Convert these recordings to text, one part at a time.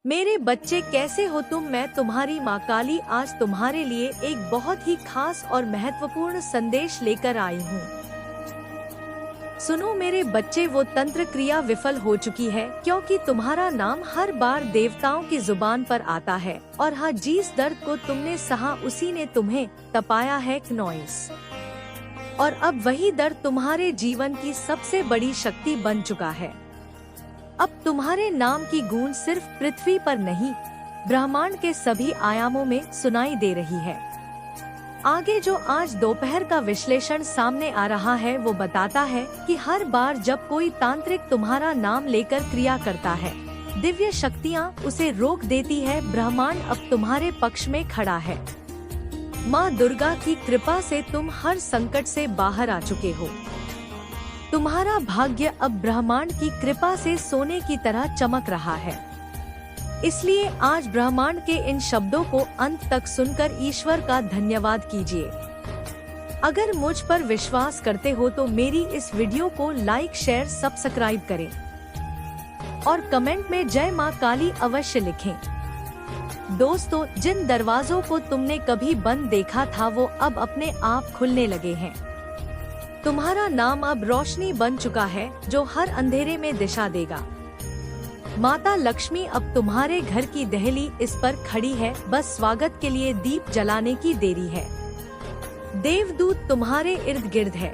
मेरे बच्चे कैसे हो तुम। मैं तुम्हारी माँ काली आज तुम्हारे लिए एक बहुत ही खास और महत्वपूर्ण संदेश लेकर आई हूँ। सुनो मेरे बच्चे, वो तंत्र क्रिया विफल हो चुकी है क्योंकि तुम्हारा नाम हर बार देवताओं की जुबान पर आता है और हाँ, जिस दर्द को तुमने सहा उसी ने तुम्हें तपाया है नॉइस। और अब वही दर्द तुम्हारे जीवन की सबसे बड़ी शक्ति बन चुका है। अब तुम्हारे नाम की गूंज सिर्फ पृथ्वी पर नहीं, ब्रह्मांड के सभी आयामों में सुनाई दे रही है। आगे जो आज दोपहर का विश्लेषण सामने आ रहा है वो बताता है कि हर बार जब कोई तांत्रिक तुम्हारा नाम लेकर क्रिया करता है, दिव्य शक्तियाँ उसे रोक देती है। ब्रह्मांड अब तुम्हारे पक्ष में खड़ा है। माँ दुर्गा की कृपा से तुम हर संकट से बाहर आ चुके हो। तुम्हारा भाग्य अब ब्रह्मांड की कृपा से सोने की तरह चमक रहा है। इसलिए आज ब्रह्मांड के इन शब्दों को अंत तक सुनकर ईश्वर का धन्यवाद कीजिए। अगर मुझ पर विश्वास करते हो तो मेरी इस वीडियो को लाइक, शेयर, सब्सक्राइब करें और कमेंट में जय माँ काली अवश्य लिखें। दोस्तों, जिन दरवाजों को तुमने कभी बंद देखा था वो अब अपने आप खुलने लगे हैं। तुम्हारा नाम अब रोशनी बन चुका है जो हर अंधेरे में दिशा देगा। माता लक्ष्मी अब तुम्हारे घर की दहली इस पर खड़ी है, बस स्वागत के लिए दीप जलाने की देरी है। देवदूत तुम्हारे इर्द गिर्द है।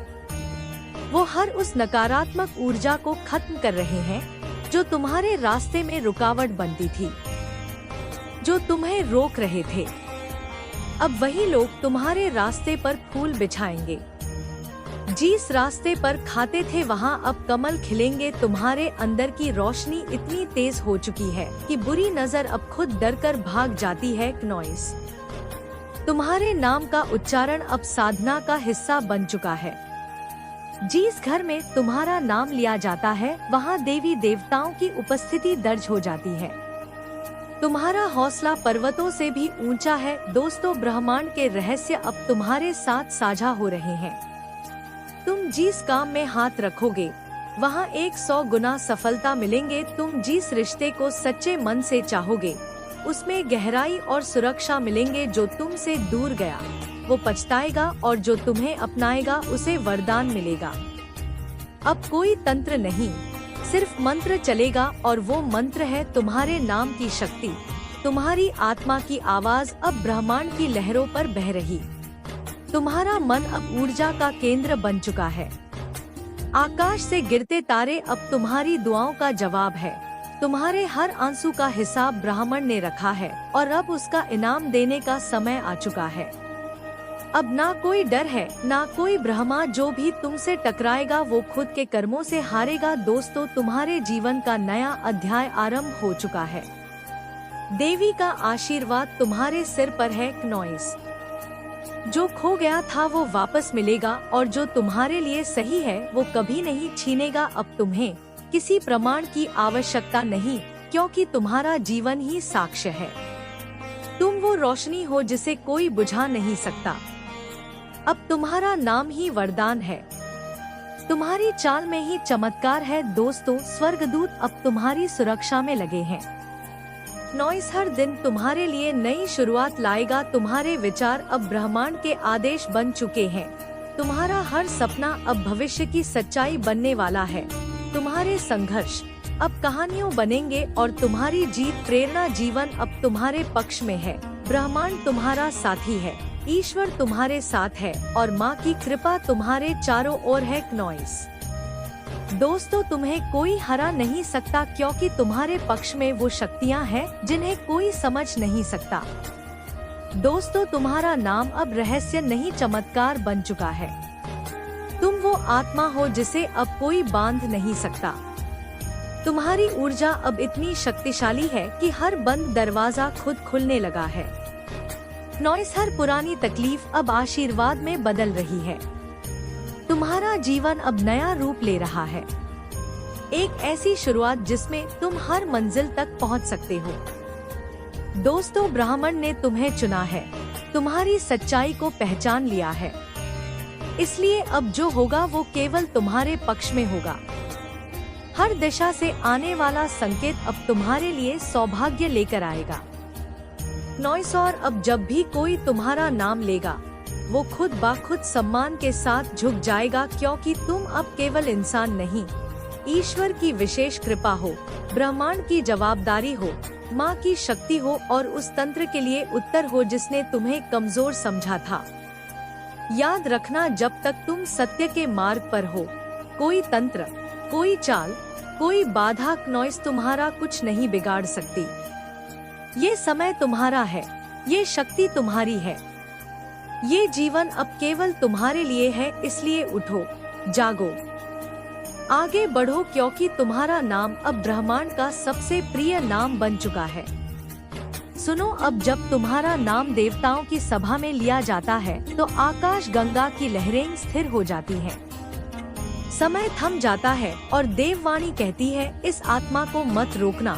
वो हर उस नकारात्मक ऊर्जा को खत्म कर रहे हैं जो तुम्हारे रास्ते में रुकावट बनती थी, जो तुम्हें रोक रहे थे। अब वही लोग तुम्हारे रास्ते पर फूल बिछाएंगे। जिस रास्ते पर खाते थे वहाँ अब कमल खिलेंगे। तुम्हारे अंदर की रोशनी इतनी तेज हो चुकी है कि बुरी नजर अब खुद डरकर भाग जाती है। नॉइस, तुम्हारे नाम का उच्चारण अब साधना का हिस्सा बन चुका है। जिस घर में तुम्हारा नाम लिया जाता है वहाँ देवी देवताओं की उपस्थिति दर्ज हो जाती है। तुम्हारा हौसला पर्वतों से भी ऊंचा है। दोस्तों, ब्रह्मांड के रहस्य अब तुम्हारे साथ साझा हो रहे हैं। तुम जिस काम में हाथ रखोगे वहाँ 100 गुना सफलता मिलेंगे। तुम जिस रिश्ते को सच्चे मन से चाहोगे उसमें गहराई और सुरक्षा मिलेंगे। जो तुमसे दूर गया वो पछताएगा और जो तुम्हें अपनाएगा उसे वरदान मिलेगा। अब कोई तंत्र नहीं, सिर्फ मंत्र चलेगा और वो मंत्र है तुम्हारे नाम की शक्ति। तुम्हारी आत्मा की आवाज अब ब्रह्मांड की लहरों पर बह रही। तुम्हारा मन अब ऊर्जा का केंद्र बन चुका है। आकाश से गिरते तारे अब तुम्हारी दुआओं का जवाब है। तुम्हारे हर आंसू का हिसाब ब्रह्मांड ने रखा है और अब उसका इनाम देने का समय आ चुका है। अब ना कोई डर है, ना कोई ब्रह्मा। जो भी तुमसे टकराएगा वो खुद के कर्मों से हारेगा। दोस्तों, तुम्हारे जीवन का नया अध्याय आरंभ हो चुका है। देवी का आशीर्वाद तुम्हारे सिर पर है। नॉइस, जो खो गया था वो वापस मिलेगा और जो तुम्हारे लिए सही है वो कभी नहीं छीनेगा। अब तुम्हें किसी प्रमाण की आवश्यकता नहीं, क्योंकि तुम्हारा जीवन ही साक्ष्य है। तुम वो रोशनी हो जिसे कोई बुझा नहीं सकता। अब तुम्हारा नाम ही वरदान है। तुम्हारी चाल में ही चमत्कार है। दोस्तों, स्वर्गदूत अब तुम्हारी सुरक्षा में लगे हैं। नॉइस हर दिन तुम्हारे लिए नई शुरुआत लाएगा। तुम्हारे विचार अब ब्रह्मांड के आदेश बन चुके हैं। तुम्हारा हर सपना अब भविष्य की सच्चाई बनने वाला है। तुम्हारे संघर्ष अब कहानियों बनेंगे और तुम्हारी जीत प्रेरणा। जीवन अब तुम्हारे पक्ष में है। ब्रह्मांड तुम्हारा साथी है, ईश्वर तुम्हारे साथ है और माँ की कृपा तुम्हारे चारों ओर है। नॉइस, दोस्तों, तुम्हें कोई हरा नहीं सकता क्योंकि तुम्हारे पक्ष में वो शक्तियाँ हैं जिन्हें कोई समझ नहीं सकता। दोस्तों, तुम्हारा नाम अब रहस्य नहीं, चमत्कार बन चुका है। तुम वो आत्मा हो जिसे अब कोई बांध नहीं सकता। तुम्हारी ऊर्जा अब इतनी शक्तिशाली है कि हर बंद दरवाजा खुद खुलने लगा है। नॉइस, हर पुरानी तकलीफ अब आशीर्वाद में बदल रही है। तुम्हारा जीवन अब नया रूप ले रहा है। एक ऐसी शुरुआत जिसमें तुम हर मंजिल तक पहुंच सकते हो। दोस्तों, ब्रह्मांड ने तुम्हें चुना है, तुम्हारी सच्चाई को पहचान लिया है। इसलिए अब जो होगा वो केवल तुम्हारे पक्ष में होगा। हर दिशा से आने वाला संकेत अब तुम्हारे लिए सौभाग्य लेकर आएगा। नॉइस, और अब जब भी कोई तुम्हारा नाम लेगा वो खुद ब खुद सम्मान के साथ झुक जाएगा, क्योंकि तुम अब केवल इंसान नहीं, ईश्वर की विशेष कृपा हो, ब्रह्मांड की जवाबदारी हो, माँ की शक्ति हो और उस तंत्र के लिए उत्तर हो जिसने तुम्हें कमजोर समझा था। याद रखना, जब तक तुम सत्य के मार्ग पर हो, कोई तंत्र, कोई चाल, कोई बाधा नॉइस तुम्हारा कुछ नहीं बिगाड़ सकती। ये समय तुम्हारा है, ये शक्ति तुम्हारी है, ये जीवन अब केवल तुम्हारे लिए है। इसलिए उठो, जागो, आगे बढ़ो, क्योंकि तुम्हारा नाम अब ब्रह्मांड का सबसे प्रिय नाम बन चुका है। सुनो, अब जब तुम्हारा नाम देवताओं की सभा में लिया जाता है तो आकाश गंगा की लहरें स्थिर हो जाती हैं। समय थम जाता है और देववाणी कहती है, इस आत्मा को मत रोकना,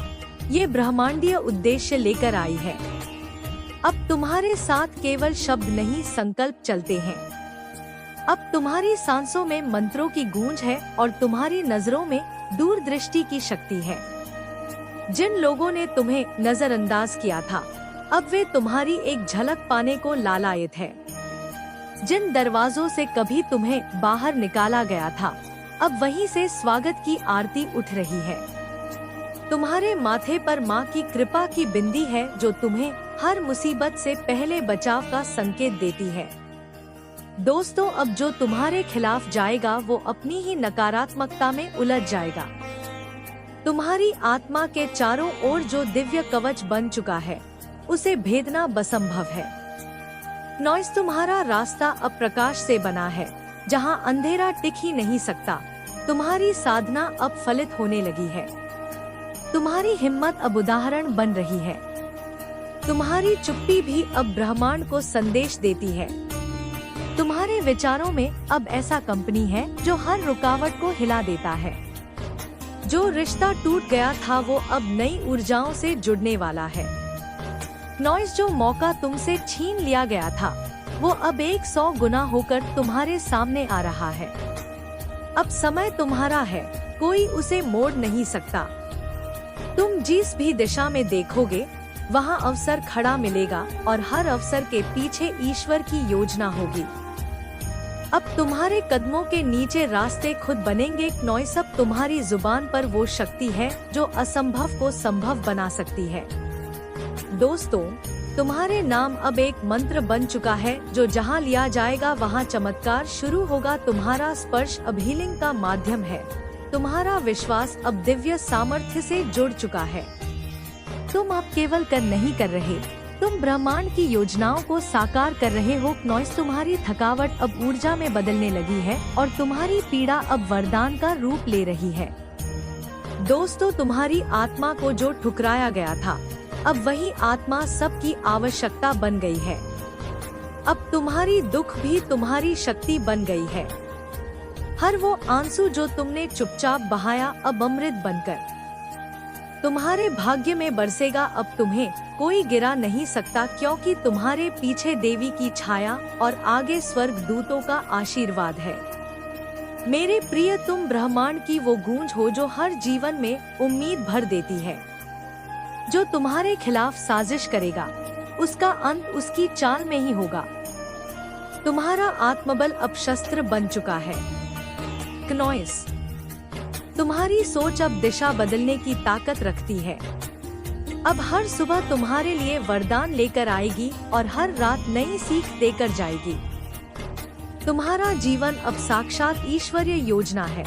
ये ब्रह्मांडीय उद्देश्य लेकर आई है। अब तुम्हारे साथ केवल शब्द नहीं, संकल्प चलते हैं। अब तुम्हारी सांसों में मंत्रों की गूंज है और तुम्हारी नजरों में दूरदृष्टि की शक्ति है। जिन लोगों ने तुम्हें नजरअंदाज किया था, अब वे तुम्हारी एक झलक पाने को लालायित है। जिन दरवाजों से कभी तुम्हें बाहर निकाला गया था, अब वहीं से स्वागत की आरती उठ रही है। तुम्हारे माथे पर माँ की कृपा की बिंदी है, जो तुम्हें हर मुसीबत से पहले बचाव का संकेत देती है। दोस्तों, अब जो तुम्हारे खिलाफ जाएगा वो अपनी ही नकारात्मकता में उलझ जाएगा। तुम्हारी आत्मा के चारों ओर जो दिव्य कवच बन चुका है, उसे भेदना असंभव है। नॉइस, तुम्हारा रास्ता अब प्रकाश से बना है, जहाँ अंधेरा टिक ही नहीं सकता। तुम्हारी साधना अब फलित होने लगी है। तुम्हारी हिम्मत अब उदाहरण बन रही है। तुम्हारी चुप्पी भी अब ब्रह्मांड को संदेश देती है। तुम्हारे विचारों में अब ऐसा कंपनी है जो हर रुकावट को हिला देता है। जो रिश्ता टूट गया था वो अब नई ऊर्जाओं से जुड़ने वाला है। नॉइस, जो मौका तुमसे छीन लिया गया था वो अब 100 गुना होकर तुम्हारे सामने आ रहा है। अब समय तुम्हारा है, कोई उसे मोड़ नहीं सकता। तुम जिस भी दिशा में देखोगे वहाँ अवसर खड़ा मिलेगा और हर अवसर के पीछे ईश्वर की योजना होगी। अब तुम्हारे कदमों के नीचे रास्ते खुद बनेंगे। नॉइस, अब तुम्हारी जुबान पर वो शक्ति है जो असंभव को संभव बना सकती है। दोस्तों, तुम्हारे नाम अब एक मंत्र बन चुका है, जो जहाँ लिया जाएगा वहाँ चमत्कार शुरू होगा। तुम्हारा स्पर्श अब हीलिंग का माध्यम है। तुम्हारा विश्वास अब दिव्य सामर्थ्य से जुड़ चुका है। तुम अब केवल कर नहीं कर रहे, तुम ब्रह्मांड की योजनाओं को साकार कर रहे हो। नॉइस, तुम्हारी थकावट अब ऊर्जा में बदलने लगी है और तुम्हारी पीड़ा अब वरदान का रूप ले रही है। दोस्तों, तुम्हारी आत्मा को जो ठुकराया गया था, अब वही आत्मा सबकी आवश्यकता बन गई है। अब तुम्हारी दुख भी तुम्हारी शक्ति बन गई है। हर वो आंसू जो तुमने चुपचाप बहाया अब अमृत बनकर तुम्हारे भाग्य में बरसेगा। अब तुम्हें कोई गिरा नहीं सकता, क्योंकि तुम्हारे पीछे देवी की छाया और आगे स्वर्ग दूतों का आशीर्वाद है। मेरे प्रिय, तुम ब्रह्मांड की वो गूंज हो जो हर जीवन में उम्मीद भर देती है। जो तुम्हारे खिलाफ साजिश करेगा, उसका अंत उसकी चाल में ही होगा। तुम्हारा आत्मबल अब शस्त्र बन चुका है। नॉइस, तुम्हारी सोच अब दिशा बदलने की ताकत रखती है। अब हर सुबह तुम्हारे लिए वरदान लेकर आएगी और हर रात नई सीख देकर जाएगी। तुम्हारा जीवन अब साक्षात ईश्वरीय योजना है।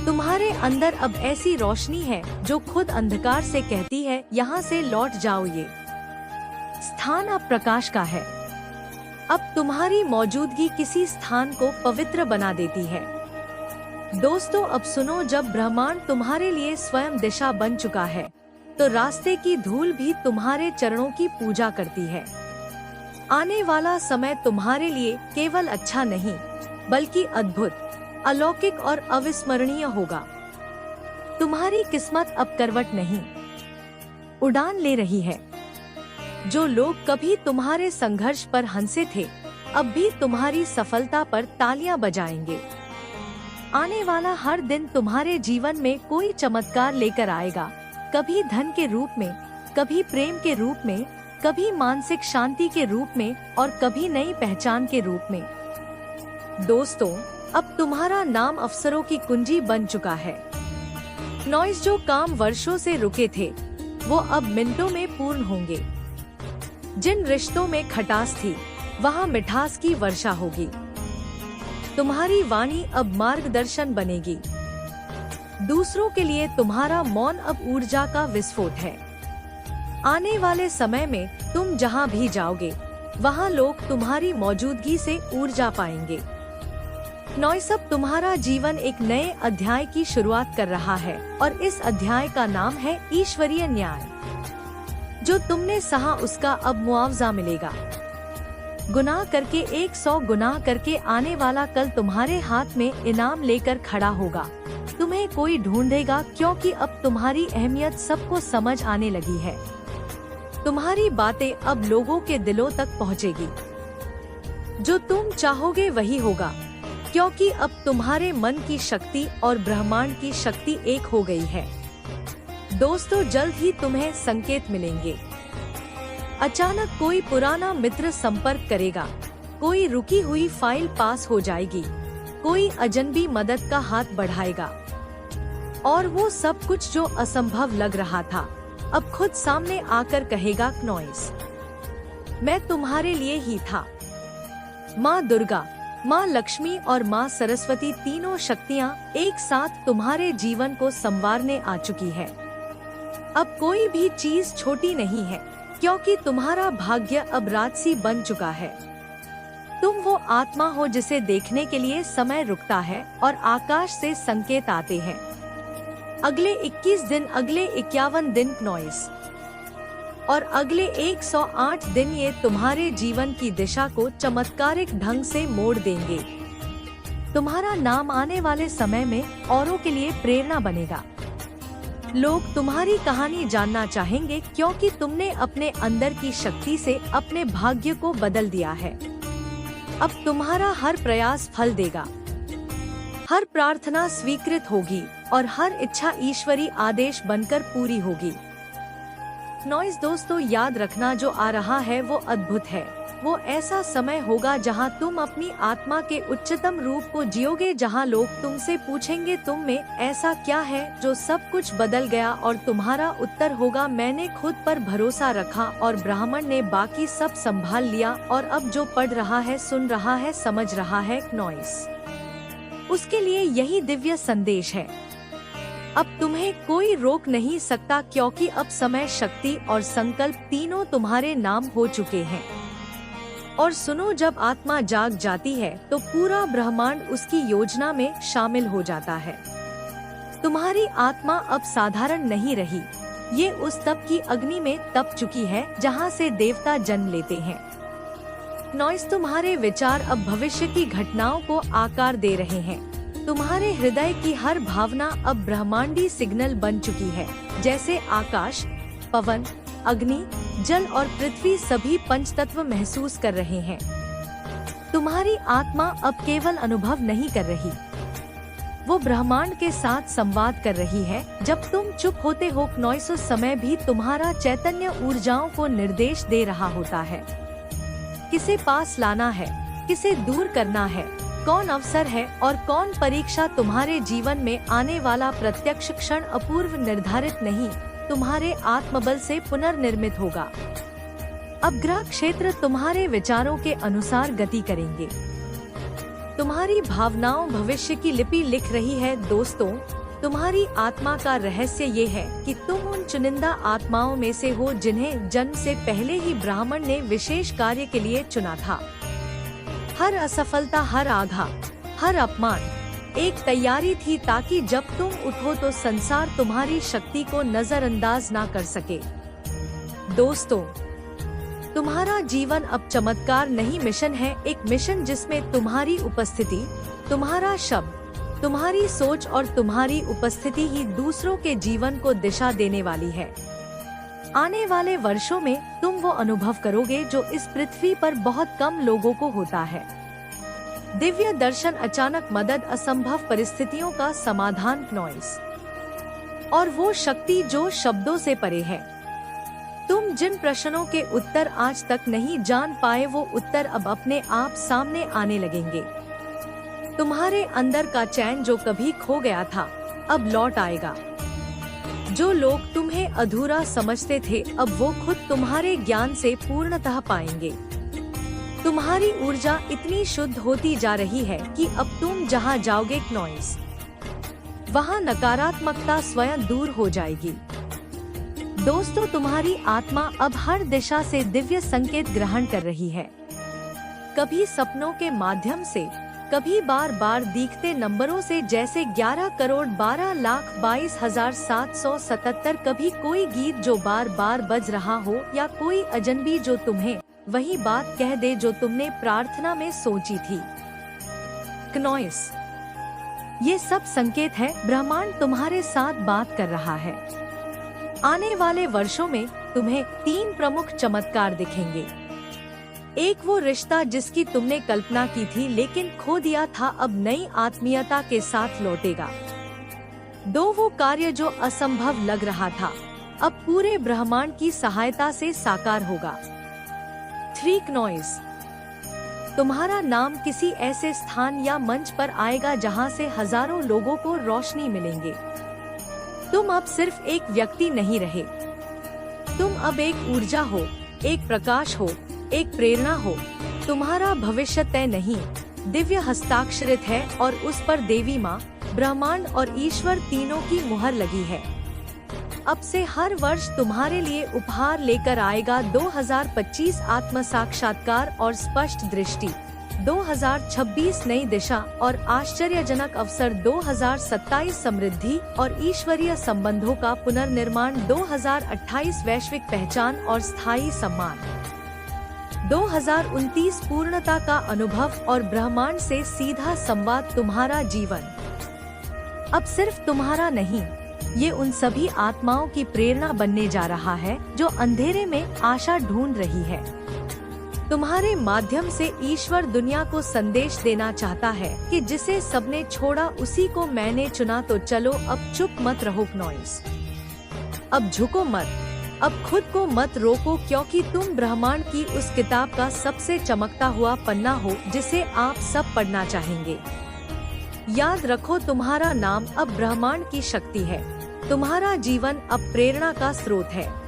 तुम्हारे अंदर अब ऐसी रोशनी है जो खुद अंधकार से कहती है, यहाँ से लौट जाओ। ये स्थान अब प्रकाश का है। अब तुम्हारी मौजूदगी किसी स्थान को पवित्र बना देती है। दोस्तों, अब सुनो, जब ब्रह्मांड तुम्हारे लिए स्वयं दिशा बन चुका है तो रास्ते की धूल भी तुम्हारे चरणों की पूजा करती है। आने वाला समय तुम्हारे लिए केवल अच्छा नहीं, बल्कि अद्भुत, अलौकिक और अविस्मरणीय होगा। तुम्हारी किस्मत अब करवट नहीं, उड़ान ले रही है। जो लोग कभी तुम्हारे संघर्ष पर हंसे थे, अब भी तुम्हारी सफलता पर तालियां बजाएंगे। आने वाला हर दिन तुम्हारे जीवन में कोई चमत्कार लेकर आएगा, कभी धन के रूप में, कभी प्रेम के रूप में, कभी मानसिक शांति के रूप में और कभी नई पहचान के रूप में। दोस्तों, अब तुम्हारा नाम अवसरों की कुंजी बन चुका है। नॉइस, जो काम वर्षों से रुके थे वो अब मिनटों में पूर्ण होंगे। जिन रिश्तों में खटास थी वहाँ मिठास की वर्षा होगी। तुम्हारी वाणी अब मार्गदर्शन बनेगी। दूसरों के लिए तुम्हारा मौन अब ऊर्जा का विस्फोट है। आने वाले समय में तुम जहाँ भी जाओगे वहाँ लोग तुम्हारी मौजूदगी से ऊर्जा पाएंगे। नॉइस, अब तुम्हारा जीवन एक नए अध्याय की शुरुआत कर रहा है और इस अध्याय का नाम है ईश्वरीय न्याय। जो तुमने सहा उसका अब मुआवजा मिलेगा। गुनाह करके 100 गुनाह करके आने वाला कल तुम्हारे हाथ में इनाम लेकर खड़ा होगा। तुम्हें कोई ढूंढेगा क्योंकि अब तुम्हारी अहमियत सबको समझ आने लगी है। तुम्हारी बातें अब लोगों के दिलों तक पहुंचेगी। जो तुम चाहोगे वही होगा, क्योंकि अब तुम्हारे मन की शक्ति और ब्रह्मांड की शक्ति एक हो गई है। दोस्तों, जल्द ही तुम्हें संकेत मिलेंगे। अचानक कोई पुराना मित्र संपर्क करेगा, कोई रुकी हुई फाइल पास हो जाएगी, कोई अजनबी मदद का हाथ बढ़ाएगा और वो सब कुछ जो असंभव लग रहा था अब खुद सामने आकर कहेगा, नॉइस, मैं तुम्हारे लिए ही था। माँ दुर्गा, माँ लक्ष्मी और माँ सरस्वती तीनों शक्तियाँ एक साथ तुम्हारे जीवन को संवारने आ चुकी है। अब कोई भी चीज छोटी नहीं है, क्योंकि तुम्हारा भाग्य अब राजसी बन चुका है। तुम वो आत्मा हो जिसे देखने के लिए समय रुकता है और आकाश से संकेत आते हैं। अगले 21 दिन, अगले 51 दिन नॉइस और अगले 108 दिन ये तुम्हारे जीवन की दिशा को चमत्कारिक ढंग से मोड़ देंगे। तुम्हारा नाम आने वाले समय में औरों के लिए प्रेरणा बनेगा। लोग तुम्हारी कहानी जानना चाहेंगे क्योंकि तुमने अपने अंदर की शक्ति से अपने भाग्य को बदल दिया है। अब तुम्हारा हर प्रयास फल देगा, हर प्रार्थना स्वीकृत होगी और हर इच्छा ईश्वरी आदेश बनकर पूरी होगी। नॉइस, दोस्तों, याद रखना, जो आ रहा है वो अद्भुत है। वो ऐसा समय होगा जहां तुम अपनी आत्मा के उच्चतम रूप को जियोगे, जहां लोग तुमसे पूछेंगे तुम में ऐसा क्या है जो सब कुछ बदल गया, और तुम्हारा उत्तर होगा, मैंने खुद पर भरोसा रखा और ब्राह्मण ने बाकी सब संभाल लिया। और अब जो पढ़ रहा है, सुन रहा है, समझ रहा है नॉइस, उसके लिए यही दिव्य संदेश है। अब तुम्हें कोई रोक नहीं सकता, क्योंकि अब समय, शक्ति और संकल्प तीनों तुम्हारे नाम हो चुके हैं। और सुनो, जब आत्मा जाग जाती है तो पूरा ब्रह्मांड उसकी योजना में शामिल हो जाता है। तुम्हारी आत्मा अब साधारण नहीं रही, ये उस तप की अग्नि में तप चुकी है जहाँ से देवता जन्म लेते हैं। नॉइस, तुम्हारे विचार अब भविष्य की घटनाओं को आकार दे रहे हैं। तुम्हारे हृदय की हर भावना अब ब्रह्मांडी सिग्नल बन चुकी है। जैसे आकाश, पवन, अग्नि, जल और पृथ्वी सभी पंचतत्व महसूस कर रहे हैं। तुम्हारी आत्मा अब केवल अनुभव नहीं कर रही, वो ब्रह्मांड के साथ संवाद कर रही है। जब तुम चुप होते हो नॉइस, उस समय भी तुम्हारा चैतन्य ऊर्जाओं को निर्देश दे रहा होता है। किसे पास लाना है, किसे दूर करना है, कौन अवसर है और कौन परीक्षा। तुम्हारे जीवन में आने वाला प्रत्यक्ष क्षण अपूर्व, निर्धारित नहीं, तुम्हारे आत्मबल से पुनर्निर्मित होगा। अब ग्रह क्षेत्र तुम्हारे विचारों के अनुसार गति करेंगे। तुम्हारी भावनाओं भविष्य की लिपि लिख रही है। दोस्तों, तुम्हारी आत्मा का रहस्य ये है कि तुम उन चुनिंदा आत्माओं में से हो जिन्हें जन्म से पहले ही ब्राह्मण ने विशेष कार्य के लिए चुना था। हर असफलता, हर आघात, हर अपमान एक तैयारी थी, ताकि जब तुम उठो तो संसार तुम्हारी शक्ति को नजरअंदाज ना कर सके। दोस्तों, तुम्हारा जीवन अब चमत्कार नहीं, मिशन है। एक मिशन जिसमें तुम्हारी उपस्थिति, तुम्हारा शब्द, तुम्हारी सोच और तुम्हारी उपस्थिति ही दूसरों के जीवन को दिशा देने वाली है। आने वाले वर्षों में तुम वो अनुभव करोगे जो इस पृथ्वी पर बहुत कम लोगों को होता है। दिव्य दर्शन, अचानक मदद, असंभव परिस्थितियों का समाधान नॉइस, और वो शक्ति जो शब्दों से परे है। तुम जिन प्रश्नों के उत्तर आज तक नहीं जान पाए, वो उत्तर अब अपने आप सामने आने लगेंगे। तुम्हारे अंदर का चैन जो कभी खो गया था, अब लौट आएगा। जो लोग तुम्हें अधूरा समझते थे, अब वो खुद तुम्हारे ज्ञान से पूर्णतः पाएंगे। तुम्हारी ऊर्जा इतनी शुद्ध होती जा रही है कि अब तुम जहाँ जाओगे नॉइस, वहाँ नकारात्मकता स्वयं दूर हो जाएगी। दोस्तों, तुम्हारी आत्मा अब हर दिशा से दिव्य संकेत ग्रहण कर रही है। कभी सपनों के माध्यम से, कभी बार बार दिखते नंबरों से, जैसे 11,12,22,777। कभी कोई गीत जो बार बार बज रहा हो, या कोई अजनबी जो तुम्हें वही बात कह दे जो तुमने प्रार्थना में सोची थी। क्नॉइस, ये सब संकेत है, ब्रह्मांड तुम्हारे साथ बात कर रहा है। आने वाले वर्षों में तुम्हें 3 प्रमुख चमत्कार दिखेंगे। एक वो रिश्ता जिसकी तुमने कल्पना की थी लेकिन खो दिया था, अब नई आत्मीयता के साथ लौटेगा। 2 वो कार्य जो असंभव लग रहा था, अब पूरे ब्रह्मांड की सहायता से साकार होगा। 3 नॉइस, तुम्हारा नाम किसी ऐसे स्थान या मंच पर आएगा जहां से हजारों लोगों को रोशनी मिलेंगे। तुम अब सिर्फ एक व्यक्ति नहीं रहे, तुम अब एक ऊर्जा हो, एक प्रकाश हो, एक प्रेरणा हो। तुम्हारा भविष्य तय नहीं, दिव्य हस्ताक्षरित है, और उस पर देवी माँ, ब्रह्मांड और ईश्वर तीनों की मुहर लगी है। अब से हर वर्ष तुम्हारे लिए उपहार लेकर आएगा। 2025 आत्म साक्षात्कार और स्पष्ट दृष्टि, 2026 नई दिशा और आश्चर्यजनक अवसर, 2027 समृद्धि और ईश्वरीय संबंधों का पुनर्निर्माण, 2028 वैश्विक पहचान और स्थायी सम्मान, 2029 पूर्णता का अनुभव और ब्रह्मांड से सीधा संवाद। तुम्हारा जीवन अब सिर्फ तुम्हारा नहीं, ये उन सभी आत्माओं की प्रेरणा बनने जा रहा है जो अंधेरे में आशा ढूंढ रही है। तुम्हारे माध्यम से ईश्वर दुनिया को संदेश देना चाहता है कि जिसे सबने छोड़ा उसी को मैंने चुना। तो चलो अब चुप मत रहो नॉइस, अब झुको मत, अब खुद को मत रोको, क्योंकि तुम ब्रह्मांड की उस किताब का सबसे चमकता हुआ पन्ना हो जिसे आप सब पढ़ना चाहेंगे। याद रखो, तुम्हारा नाम अब ब्रह्मांड की शक्ति है, तुम्हारा जीवन अब प्रेरणा का स्रोत है,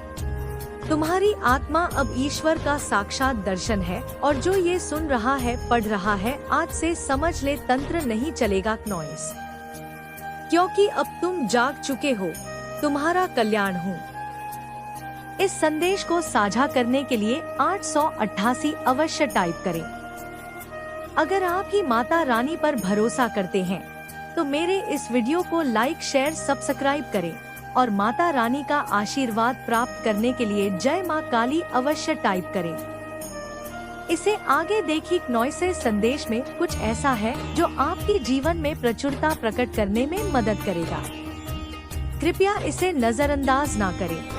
तुम्हारी आत्मा अब ईश्वर का साक्षात दर्शन है। और जो ये सुन रहा है, पढ़ रहा है, आज से समझ ले, तंत्र नहीं चलेगा नॉइस, क्योंकि अब तुम जाग चुके हो, तुम्हारा कल्याण हो। इस संदेश को साझा करने के लिए 888 अवश्य टाइप करें। अगर आप ही माता रानी पर भरोसा करते हैं तो मेरे इस वीडियो को लाइक, शेयर, सब्सक्राइब करें और माता रानी का आशीर्वाद प्राप्त करने के लिए जय माँ काली अवश्य टाइप करें। इसे आगे देखिए। नॉइस संदेश में कुछ ऐसा है जो आपके जीवन में प्रचुरता प्रकट करने में मदद करेगा। कृपया इसे नजरअंदाज ना करें।